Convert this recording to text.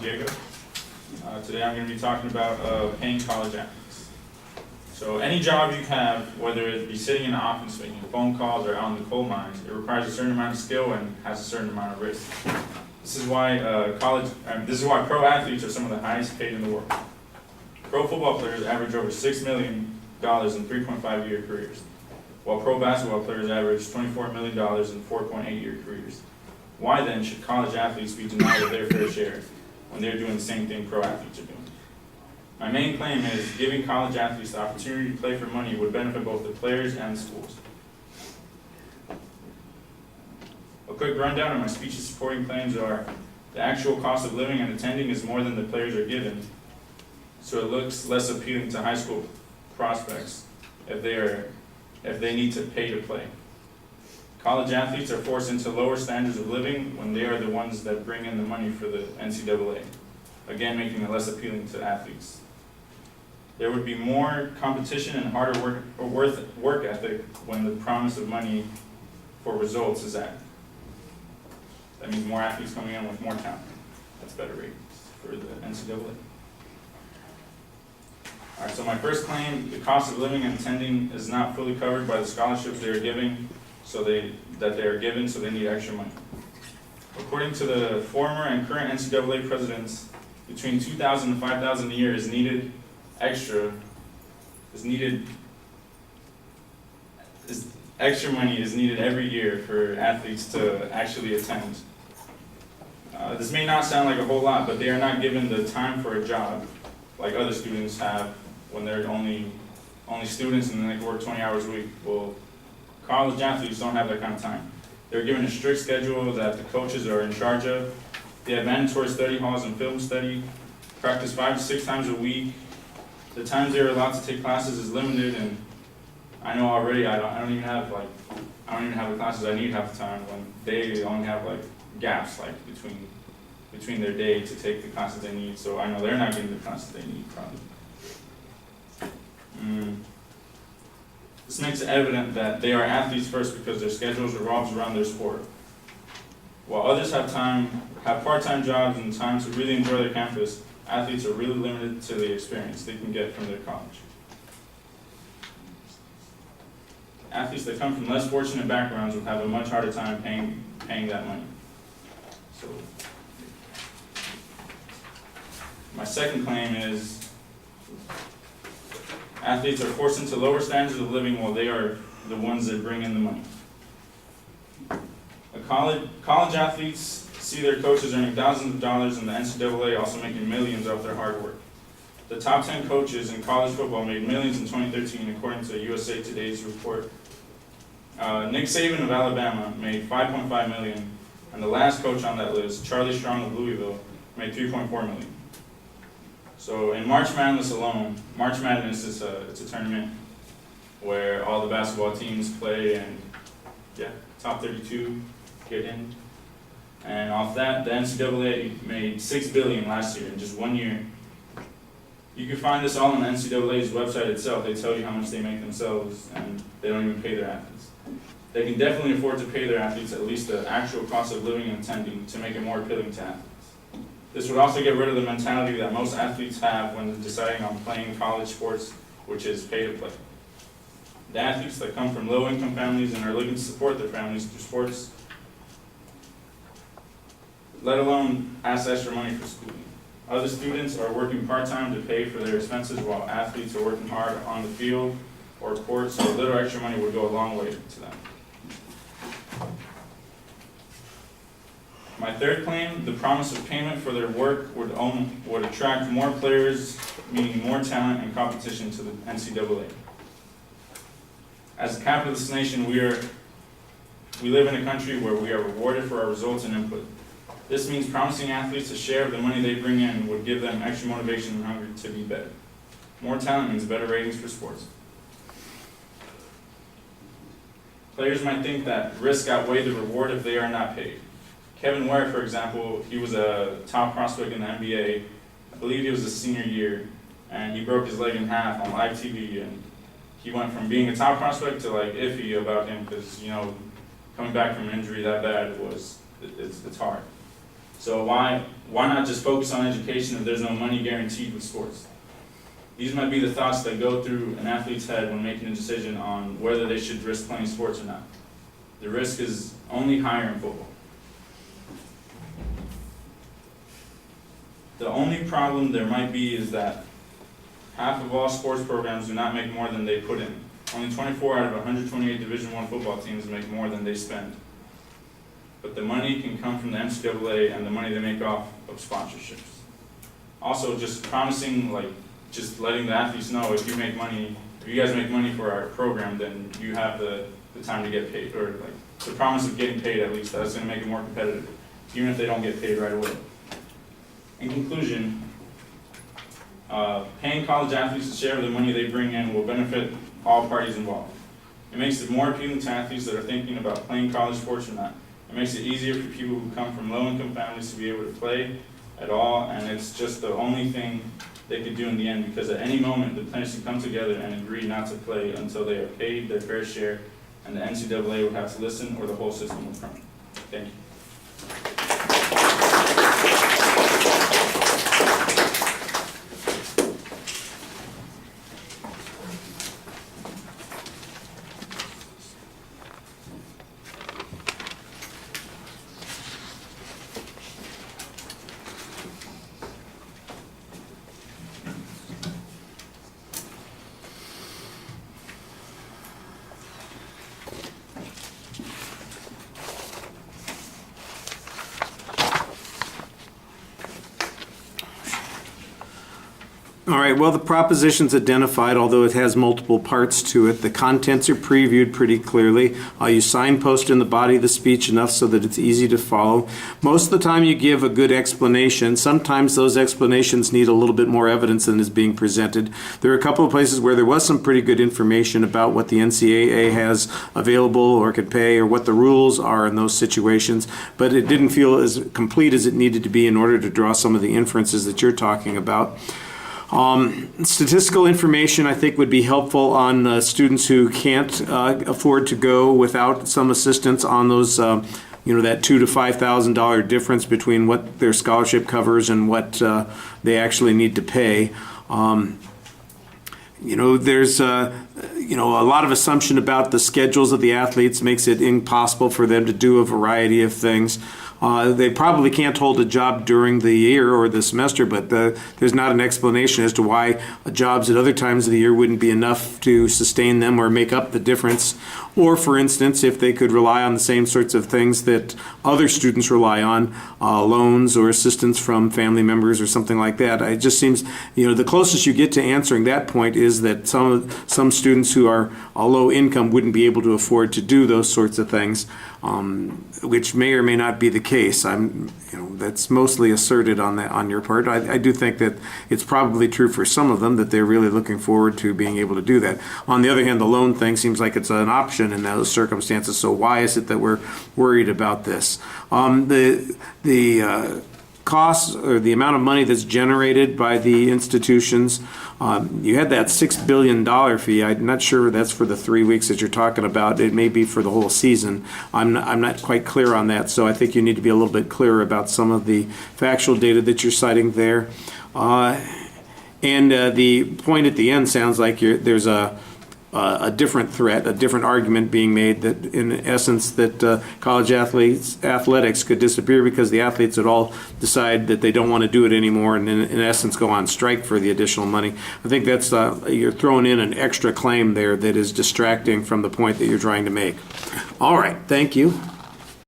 Diego. Today I'm going to be talking about paying college athletes. So any job you have, whether it be sitting in the office making phone calls or out in the coal mines, it requires a certain amount of skill and has a certain amount of risk. This is why pro athletes are some of the highest paid in the world. Pro football players average over $6 million in 3.5-year careers, while pro basketball players average $24 million in 4.8-year careers. Why then should college athletes be denied of their fair share when they're doing the same thing pro athletes are doing? My main claim is giving college athletes the opportunity to play for money would benefit both the players and the schools. A quick rundown of my speech's supporting claims are: the actual cost of living and attending is more than the players are given, so it looks less appealing to high school prospects if they need to pay to play. College athletes are forced into lower standards of living when they are the ones that bring in the money for the NCAA, again making it less appealing to athletes. There would be more competition and harder work ethic when the promise of money for results is added. That means more athletes coming in with more talent. That's better ratings for the NCAA. All right, so my first claim, the cost of living and attending is not fully covered by the scholarships they are given, so they need extra money. According to the former and current NCAA presidents, between $2,000 and $5,000 a year is needed extra money is needed every year for athletes to actually attend. This may not sound like a whole lot, but they are not given the time for a job like other students have when they're only students and then they can work 20 hours a week. Well, college athletes don't have that kind of time. They're given a strict schedule that the coaches are in charge of. They have mandatory study halls and film study, practice 5 to 6 times a week. The times they're allowed to take classes is limited, and I know already I don't even have the classes I need half the time when they only have gaps between their day to take the classes they need. So I know they're not getting the classes they need probably. This makes it evident that they are athletes first because their schedules revolves around their sport. While others have part-time jobs and time to really enjoy their campus, athletes are really limited to the experience they can get from their college. Athletes that come from less fortunate backgrounds will have a much harder time paying that money. So, my second claim is athletes are forced into lower standards of living while they are the ones that bring in the money. College athletes see their coaches earning thousands of dollars and the NCAA also making millions off their hard work. The top 10 coaches in college football made millions in 2013 according to USA Today's report. Nick Saban of Alabama made $5.5 million, and the last coach on that list, Charlie Strong of Louisville, made $3.4 million. So in March Madness alone, March Madness is it's a tournament where all the basketball teams play, and top 32 get in. And off that, the NCAA made $6 billion last year in just 1 year. You can find this all on the NCAA's website itself. They tell you how much they make themselves, and they don't even pay their athletes. They can definitely afford to pay their athletes at least the actual cost of living and attending to make it more appealing to athletes. This would also get rid of the mentality that most athletes have when deciding on playing college sports, which is pay to play. The athletes that come from low-income families and are looking to support their families through sports, let alone ask extra money for schooling. Other students are working part-time to pay for their expenses while athletes are working hard on the field or court, so a little extra money would go a long way to them. My third claim, the promise of payment for their work would attract more players, meaning more talent and competition to the NCAA. As a capitalist nation, we live in a country where we are rewarded for our results and input. This means promising athletes a share of the money they bring in would give them extra motivation and hunger to be better. More talent means better ratings for sports. Players might think that risk outweighs the reward if they are not paid. Kevin Ware, for example, he was a top prospect in the NBA. I believe he was his senior year, and he broke his leg in half on live TV, and he went from being a top prospect to iffy about him because coming back from an injury that bad it's hard. So why not just focus on education if there's no money guaranteed with sports? These might be the thoughts that go through an athlete's head when making a decision on whether they should risk playing sports or not. The risk is only higher in football. The only problem there might be is that half of all sports programs do not make more than they put in. Only 24 out of 128 Division I football teams make more than they spend. But the money can come from the NCAA and the money they make off of sponsorships. Also, just promising, just letting the athletes know, if you guys make money for our program, then you have the time to get paid, or the promise of getting paid at least. That's going to make it more competitive, even if they don't get paid right away. In conclusion, paying college athletes to share of the money they bring in will benefit all parties involved. It makes it more appealing to athletes that are thinking about playing college sports or not. It makes it easier for people who come from low-income families to be able to play at all, and it's just the only thing they could do in the end, because at any moment the players can come together and agree not to play until they are paid their fair share, and the NCAA would have to listen, or the whole system would crumble. Thank you. All right, well, the proposition's identified, although it has multiple parts to it. The contents are previewed pretty clearly. You signpost in the body of the speech enough so that it's easy to follow. Most of the time you give a good explanation. Sometimes those explanations need a little bit more evidence than is being presented. There are a couple of places where there was some pretty good information about what the NCAA has available or could pay, or what the rules are in those situations, but it didn't feel as complete as it needed to be in order to draw some of the inferences that you're talking about. Statistical information, I think, would be helpful on students who can't afford to go without some assistance on those, that $2,000 to $5,000 difference between what their scholarship covers and what they actually need to pay. There's a lot of assumption about the schedules of the athletes makes it impossible for them to do a variety of things. They probably can't hold a job during the year or the semester, but there's not an explanation as to why jobs at other times of the year wouldn't be enough to sustain them or make up the difference. Or, for instance, if they could rely on the same sorts of things that other students rely on, loans or assistance from family members or something like that. It just seems, the closest you get to answering that point is that some students who are low income wouldn't be able to afford to do those sorts of things, which may or may not be the case. That's mostly asserted on your part. I do think that it's probably true for some of them that they're really looking forward to being able to do that. On the other hand, the loan thing seems like it's an option in those circumstances. So why is it that we're worried about this? The costs, or the amount of money that's generated by the institutions, you had that $6 billion fee. I'm not sure that's for the 3 weeks that you're talking about. It may be for the whole season. I'm not quite clear on that, so I think you need to be a little bit clearer about some of the factual data that you're citing there. And the point at the end sounds like there's a different threat, a different argument being made that, in essence, that college athletics could disappear because the athletes would all decide that they don't want to do it anymore, and in essence go on strike for the additional money. I think that's you're throwing in an extra claim there that is distracting from the point that you're trying to make. All right, thank you.